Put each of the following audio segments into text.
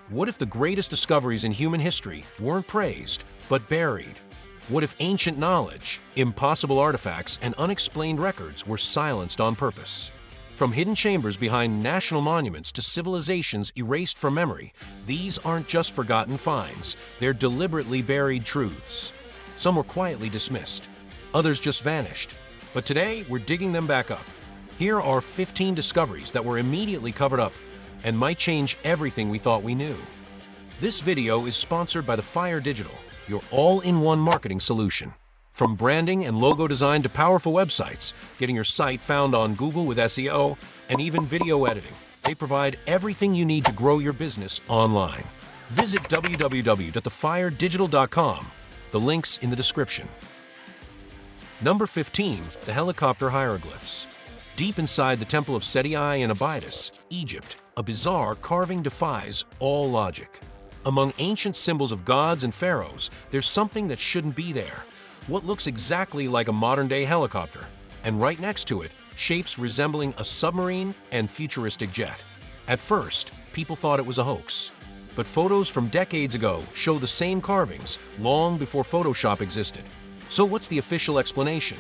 What if the greatest discoveries in human history weren't praised, but buried? What if ancient knowledge, impossible artifacts, and unexplained records were silenced on purpose? From hidden chambers behind national monuments to civilizations erased from memory, these aren't just forgotten finds, they're deliberately buried truths. Some were quietly dismissed, others just vanished. But today, we're digging them back up. Here are 15 discoveries that were immediately covered up and might change everything we thought we knew. This video is sponsored by the Fire Digital, your all-in-one marketing solution. From branding and logo design to powerful websites, getting your site found on Google with SEO, and even video editing, they provide everything you need to grow your business online. Visit www.thefiredigital.com. The link's in the description. Number 15. The helicopter hieroglyphs. Deep inside the Temple of Seti in Abydos, Egypt, a bizarre carving defies all logic. Among ancient symbols of gods and pharaohs, there's something that shouldn't be there. What looks exactly like a modern-day helicopter, and right next to it, shapes resembling a submarine and futuristic jet. At first, people thought it was a hoax. But photos from decades ago show the same carvings long before Photoshop existed. So what's the official explanation?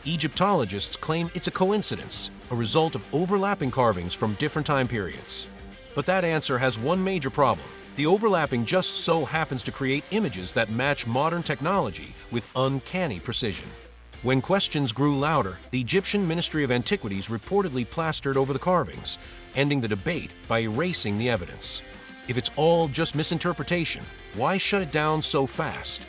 Egyptologists claim it's a coincidence, a result of overlapping carvings from different time periods. But that answer has one major problem. The overlapping just so happens to create images that match modern technology with uncanny precision. When questions grew louder, the Egyptian Ministry of Antiquities reportedly plastered over the carvings, ending the debate by erasing the evidence. If it's all just misinterpretation, why shut it down so fast?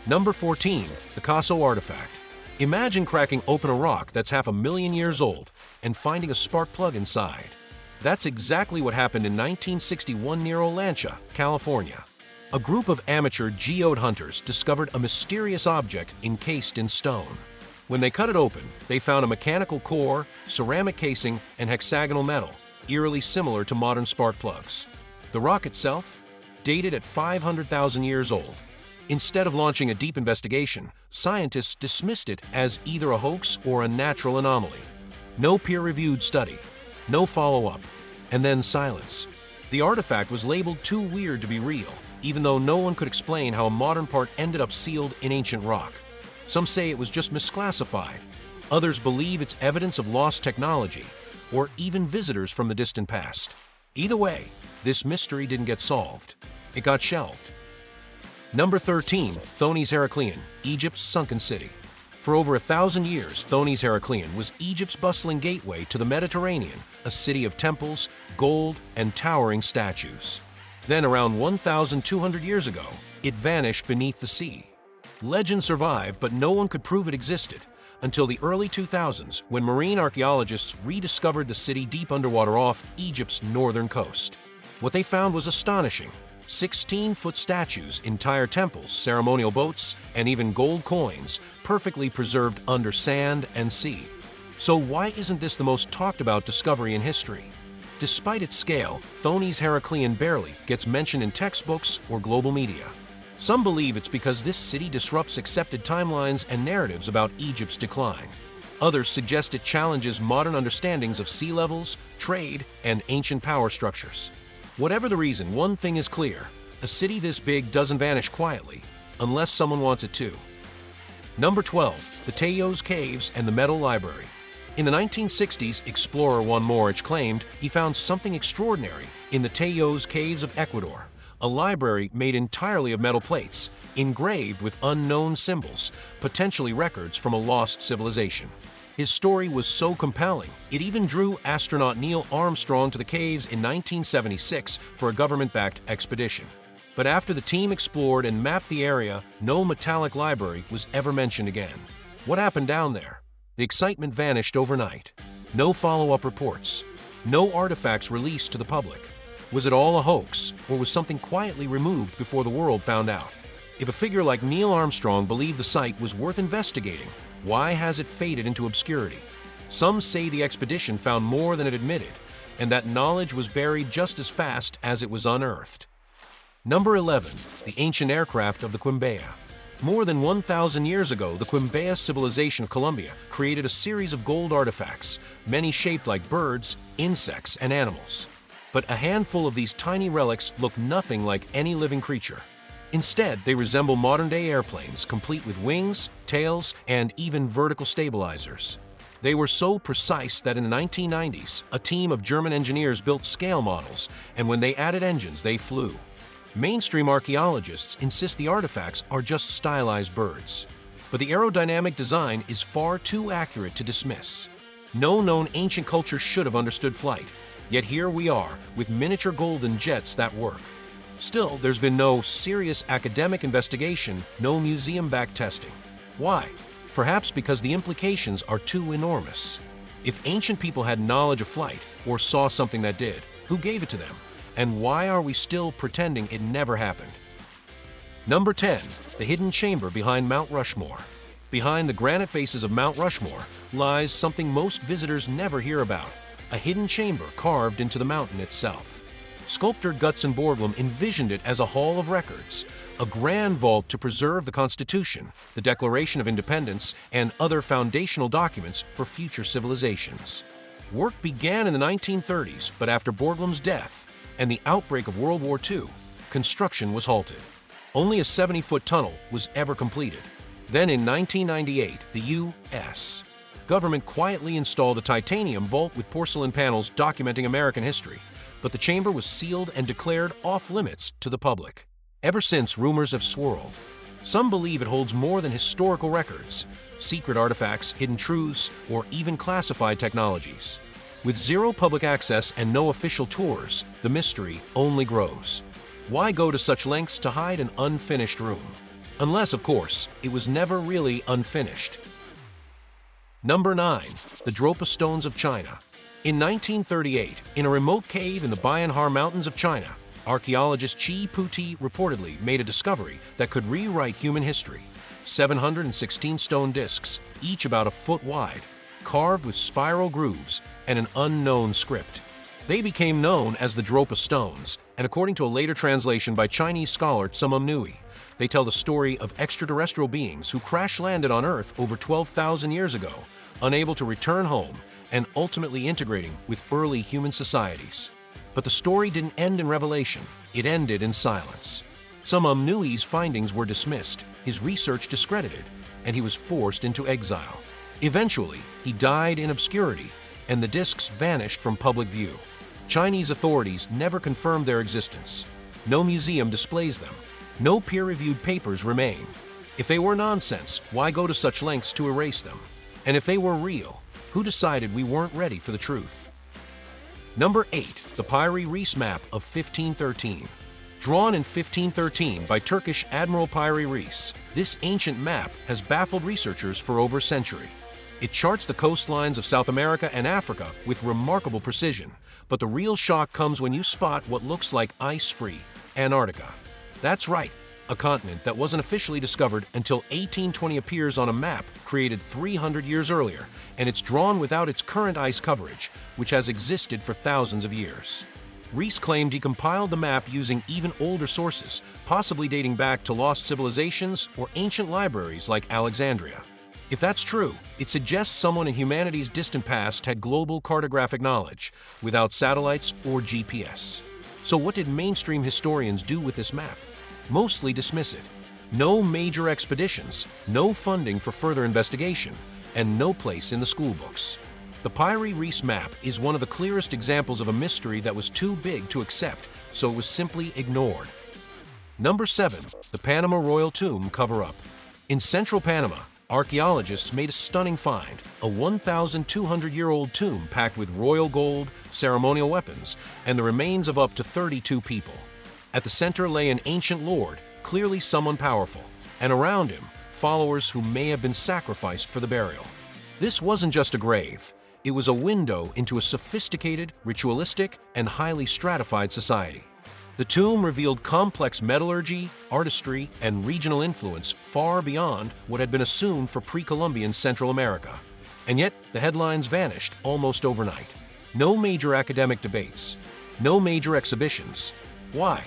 Number 14. The Casso artifact. Imagine cracking open a rock that's 500,000 years old and finding a spark plug inside. That's exactly what happened in 1961 near Olancha, California. A group of amateur geode hunters discovered a mysterious object encased in stone. When they cut it open, they found a mechanical core, ceramic casing, and hexagonal metal, eerily similar to modern spark plugs. The rock itself? Dated at 500,000 years old. Instead of launching a deep investigation, scientists dismissed it as either a hoax or a natural anomaly. No peer-reviewed study, no follow-up, and then silence. The artifact was labeled too weird to be real, even though no one could explain how a modern part ended up sealed in ancient rock. Some say it was just misclassified. Others believe it's evidence of lost technology, or even visitors from the distant past. Either way, this mystery didn't get solved. It got shelved. Number 13. Thonis-Heracleion, Egypt's sunken city. For over 1,000 years, Thonis-Heracleion was Egypt's bustling gateway to the Mediterranean, a city of temples, gold, and towering statues. Then, around 1,200 years ago, it vanished beneath the sea. Legend survived, but no one could prove it existed, until the early 2000s, when marine archaeologists rediscovered the city deep underwater off Egypt's northern coast. What they found was astonishing. 16-foot statues, entire temples, ceremonial boats, and even gold coins, perfectly preserved under sand and sea. So why isn't this the most talked about discovery in history? Despite its scale, Thonis-Heracleion barely gets mentioned in textbooks or global media. Some believe it's because this city disrupts accepted timelines and narratives about Egypt's decline. Others suggest it challenges modern understandings of sea levels, trade, and ancient power structures. Whatever the reason, one thing is clear. A city this big doesn't vanish quietly, unless someone wants it to. Number 12. The Teos Caves and the Metal Library. In the 1960s, explorer Juan Morich claimed he found something extraordinary in the Teos Caves of Ecuador, a library made entirely of metal plates, engraved with unknown symbols, potentially records from a lost civilization. His story was so compelling, it even drew astronaut Neil Armstrong to the caves in 1976 for a government-backed expedition. But after the team explored and mapped the area, no metallic library was ever mentioned again. What happened down there? The excitement vanished overnight. No follow-up reports. No artifacts released to the public. Was it all a hoax, or was something quietly removed before the world found out? If a figure like Neil Armstrong believed the site was worth investigating, why has it faded into obscurity? Some say the expedition found more than it admitted, and that knowledge was buried just as fast as it was unearthed. Number 11. The ancient aircraft of the Quimbaya. More than 1,000 years ago, the Quimbaya civilization of Colombia created a series of gold artifacts, many shaped like birds, insects, and animals. But a handful of these tiny relics look nothing like any living creature. Instead, they resemble modern-day airplanes, complete with wings, tails, and even vertical stabilizers. They were so precise that in the 1990s, a team of German engineers built scale models, and when they added engines, they flew. Mainstream archaeologists insist the artifacts are just stylized birds. But the aerodynamic design is far too accurate to dismiss. No known ancient culture should have understood flight, yet here we are with miniature golden jets that work. Still, there's been no serious academic investigation, no museum-backed testing. Why? Perhaps because the implications are too enormous. If ancient people had knowledge of flight, or saw something that did, who gave it to them? And why are we still pretending it never happened? Number 10. The hidden chamber behind Mount Rushmore. Behind the granite faces of Mount Rushmore lies something most visitors never hear about, a hidden chamber carved into the mountain itself. Sculptor Gutzon Borglum envisioned it as a hall of records, a grand vault to preserve the Constitution, the Declaration of Independence, and other foundational documents for future civilizations. Work began in the 1930s, but after Borglum's death and the outbreak of World War II, construction was halted. Only a 70-foot tunnel was ever completed. Then in 1998, the U.S. government quietly installed a titanium vault with porcelain panels documenting American history, but the chamber was sealed and declared off-limits to the public. Ever since, rumors have swirled. Some believe it holds more than historical records, secret artifacts, hidden truths, or even classified technologies. With zero public access and no official tours, the mystery only grows. Why go to such lengths to hide an unfinished room? Unless, of course, it was never really unfinished. Number 9. The Dropa Stones of China. In 1938, in a remote cave in the Bayanhar Mountains of China, archaeologist Chi Puti reportedly made a discovery that could rewrite human history. 716 stone discs, each about a foot wide, carved with spiral grooves and an unknown script. They became known as the Dropa Stones, and according to a later translation by Chinese scholar Tsumam Nui, they tell the story of extraterrestrial beings who crash-landed on Earth over 12,000 years ago, unable to return home, and ultimately integrating with early human societies. But the story didn't end in revelation, it ended in silence. Tsumam Nui's findings were dismissed, his research discredited, and he was forced into exile. Eventually, he died in obscurity, and the discs vanished from public view. Chinese authorities never confirmed their existence. No museum displays them. No peer-reviewed papers remain. If they were nonsense, why go to such lengths to erase them? And if they were real, who decided we weren't ready for the truth? Number 8. The Piri Reis Map of 1513. Drawn in 1513 by Turkish Admiral Piri Reis, this ancient map has baffled researchers for over a century. It charts the coastlines of South America and Africa with remarkable precision, but the real shock comes when you spot what looks like ice-free Antarctica. That's right, a continent that wasn't officially discovered until 1820 appears on a map created 300 years earlier, and it's drawn without its current ice coverage, which has existed for thousands of years. Reis claimed he compiled the map using even older sources, possibly dating back to lost civilizations or ancient libraries like Alexandria. If that's true, it suggests someone in humanity's distant past had global cartographic knowledge, without satellites or GPS. So what did mainstream historians do with this map? Mostly dismiss it. No major expeditions, no funding for further investigation, and no place in the school books. The Piri Reis map is one of the clearest examples of a mystery that was too big to accept, so it was simply ignored. Number 7. The Panama Royal Tomb Cover-Up. In central Panama, archaeologists made a stunning find, a 1,200-year-old tomb packed with royal gold, ceremonial weapons, and the remains of up to 32 people. At the center lay an ancient lord, clearly someone powerful, and around him, followers who may have been sacrificed for the burial. This wasn't just a grave, it was a window into a sophisticated, ritualistic, and highly stratified society. The tomb revealed complex metallurgy, artistry, and regional influence far beyond what had been assumed for pre-Columbian Central America. And yet, the headlines vanished almost overnight. No major academic debates. No major exhibitions. Why?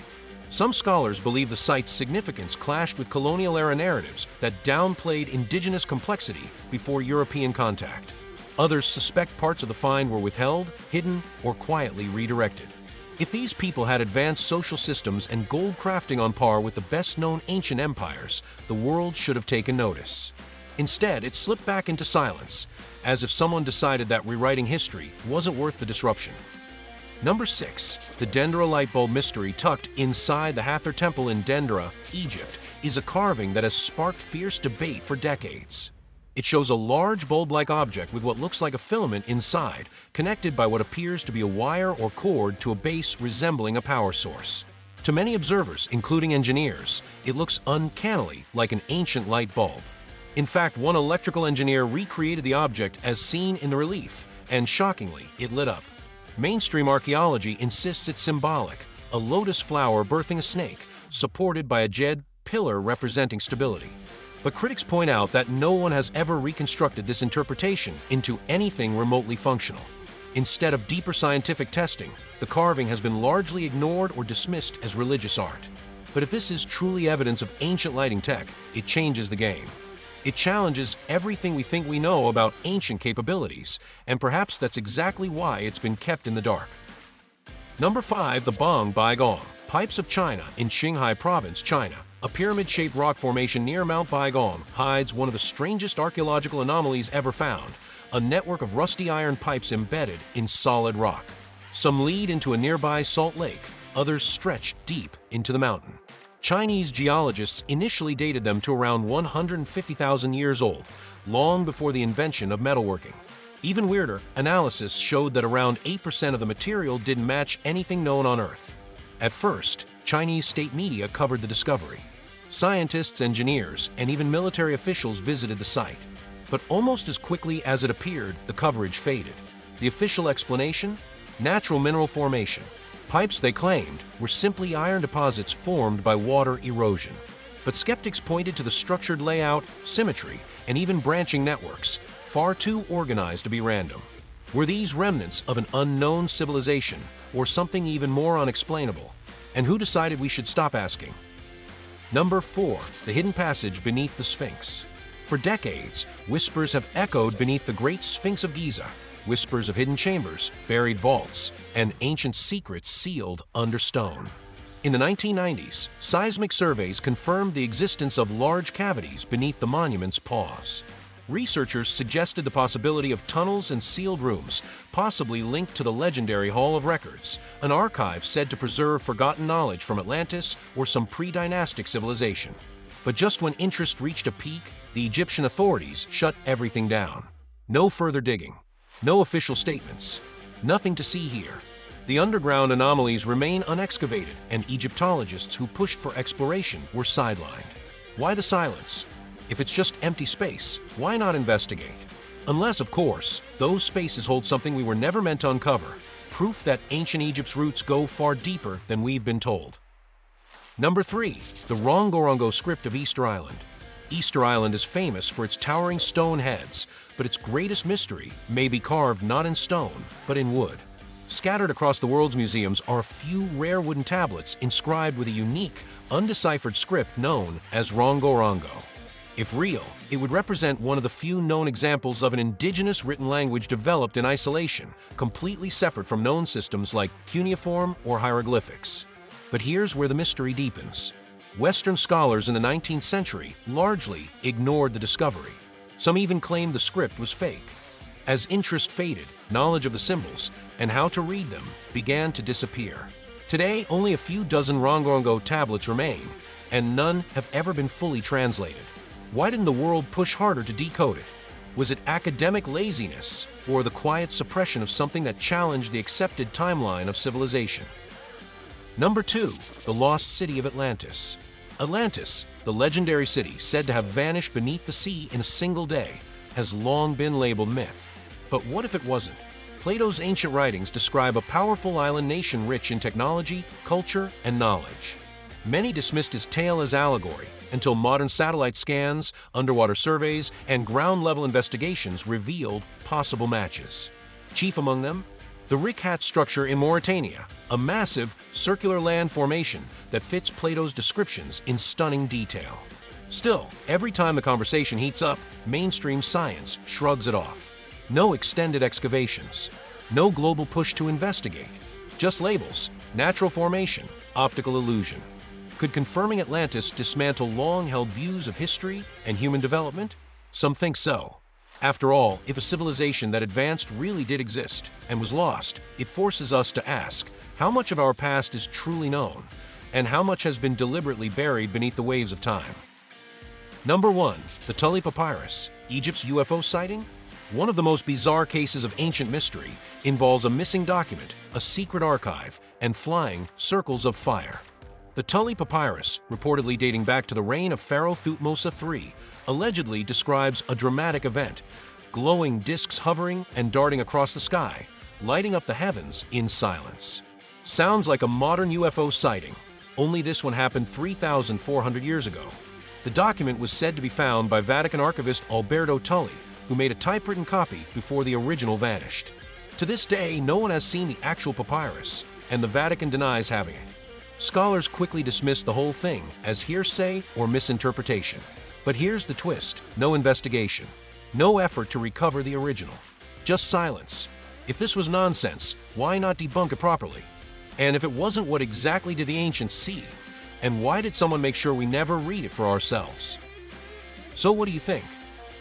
Some scholars believe the site's significance clashed with colonial-era narratives that downplayed indigenous complexity before European contact. Others suspect parts of the find were withheld, hidden, or quietly redirected. If these people had advanced social systems and gold crafting on par with the best-known ancient empires, the world should have taken notice. Instead, it slipped back into silence, as if someone decided that rewriting history wasn't worth the disruption. Number 6. The Dendera light bulb mystery tucked inside the Hathor Temple in Dendera, Egypt, is a carving that has sparked fierce debate for decades. It shows a large bulb-like object with what looks like a filament inside, connected by what appears to be a wire or cord to a base resembling a power source. To many observers, including engineers, it looks uncannily like an ancient light bulb. In fact, one electrical engineer recreated the object as seen in the relief, and shockingly, it lit up. Mainstream archaeology insists it's symbolic, a lotus flower birthing a snake, supported by a jade pillar representing stability. But critics point out that no one has ever reconstructed this interpretation into anything remotely functional. Instead of deeper scientific testing, the carving has been largely ignored or dismissed as religious art. But if this is truly evidence of ancient lighting tech, it changes the game. It challenges everything we think we know about ancient capabilities, and perhaps that's exactly why it's been kept in the dark. Number 5. The Bang Baigong, Pipes of China in Qinghai Province, China. A pyramid-shaped rock formation near Mount Baigong hides one of the strangest archaeological anomalies ever found, a network of rusty iron pipes embedded in solid rock. Some lead into a nearby salt lake, others stretch deep into the mountain. Chinese geologists initially dated them to around 150,000 years old, long before the invention of metalworking. Even weirder, analysis showed that around 8% of the material didn't match anything known on Earth. At first, Chinese state media covered the discovery. Scientists, engineers, and even military officials visited the site. But almost as quickly as it appeared, the coverage faded. The official explanation? Natural mineral formation. Pipes, they claimed, were simply iron deposits formed by water erosion. But skeptics pointed to the structured layout, symmetry, and even branching networks, far too organized to be random. Were these remnants of an unknown civilization, or something even more unexplainable? And who decided we should stop asking? Number 4. The Hidden Passage Beneath the Sphinx. For decades, whispers have echoed beneath the Great Sphinx of Giza, whispers of hidden chambers, buried vaults, and ancient secrets sealed under stone. In the 1990s, seismic surveys confirmed the existence of large cavities beneath the monument's paws. Researchers suggested the possibility of tunnels and sealed rooms, possibly linked to the legendary Hall of Records, an archive said to preserve forgotten knowledge from Atlantis or some pre-dynastic civilization. But just when interest reached a peak, the Egyptian authorities shut everything down. No further digging. No official statements. Nothing to see here. The underground anomalies remain unexcavated, and Egyptologists who pushed for exploration were sidelined. Why the silence? If it's just empty space, why not investigate? Unless, of course, those spaces hold something we were never meant to uncover, proof that ancient Egypt's roots go far deeper than we've been told. Number 3. The Rongorongo Script of Easter Island. Easter Island is famous for its towering stone heads, but its greatest mystery may be carved not in stone, but in wood. Scattered across the world's museums are a few rare wooden tablets inscribed with a unique, undeciphered script known as Rongorongo. If real, it would represent one of the few known examples of an indigenous written language developed in isolation, completely separate from known systems like cuneiform or hieroglyphics. But here's where the mystery deepens. Western scholars in the 19th century largely ignored the discovery. Some even claimed the script was fake. As interest faded, knowledge of the symbols and how to read them began to disappear. Today, only a few dozen Rongorongo tablets remain, and none have ever been fully translated. Why didn't the world push harder to decode it? Was it academic laziness or the quiet suppression of something that challenged the accepted timeline of civilization? Number 2. The Lost City of Atlantis. Atlantis, the legendary city said to have vanished beneath the sea in a single day, has long been labeled myth. But what if it wasn't? Plato's ancient writings describe a powerful island nation rich in technology, culture, and knowledge. Many dismissed his tale as allegory until modern satellite scans, underwater surveys, and ground-level investigations revealed possible matches. Chief among them, the Rikhat structure in Mauritania, a massive circular land formation that fits Plato's descriptions in stunning detail. Still, every time the conversation heats up, mainstream science shrugs it off. No extended excavations, no global push to investigate. Just labels, natural formation, optical illusion. Could confirming Atlantis dismantle long-held views of history and human development? Some think so. After all, if a civilization that advanced really did exist and was lost, it forces us to ask, how much of our past is truly known, and how much has been deliberately buried beneath the waves of time? Number 1. The Tully Papyrus, Egypt's UFO sighting? One of the most bizarre cases of ancient mystery involves a missing document, a secret archive, and flying circles of fire. The Tully Papyrus, reportedly dating back to the reign of Pharaoh Thutmose III, allegedly describes a dramatic event, glowing discs hovering and darting across the sky, lighting up the heavens in silence. Sounds like a modern UFO sighting, only this one happened 3,400 years ago. The document was said to be found by Vatican archivist Alberto Tully, who made a typewritten copy before the original vanished. To this day, no one has seen the actual papyrus, and the Vatican denies having it. Scholars quickly dismiss the whole thing as hearsay or misinterpretation. But here's the twist: no investigation, no effort to recover the original, just silence. If this was nonsense, why not debunk it properly? And if it wasn't, what exactly did the ancients see? And why did someone make sure we never read it for ourselves? So what do you think?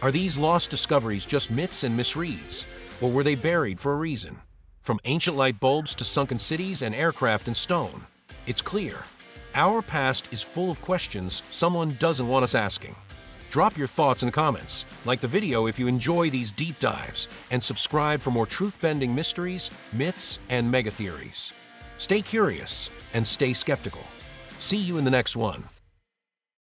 Are these lost discoveries just myths and misreads, or were they buried for a reason? From ancient light bulbs to sunken cities and aircraft in stone, it's clear, our past is full of questions someone doesn't want us asking. Drop your thoughts in comments, like the video if you enjoy these deep dives, and subscribe for more truth-bending mysteries, myths, and mega-theories. Stay curious and stay skeptical. See you in the next one.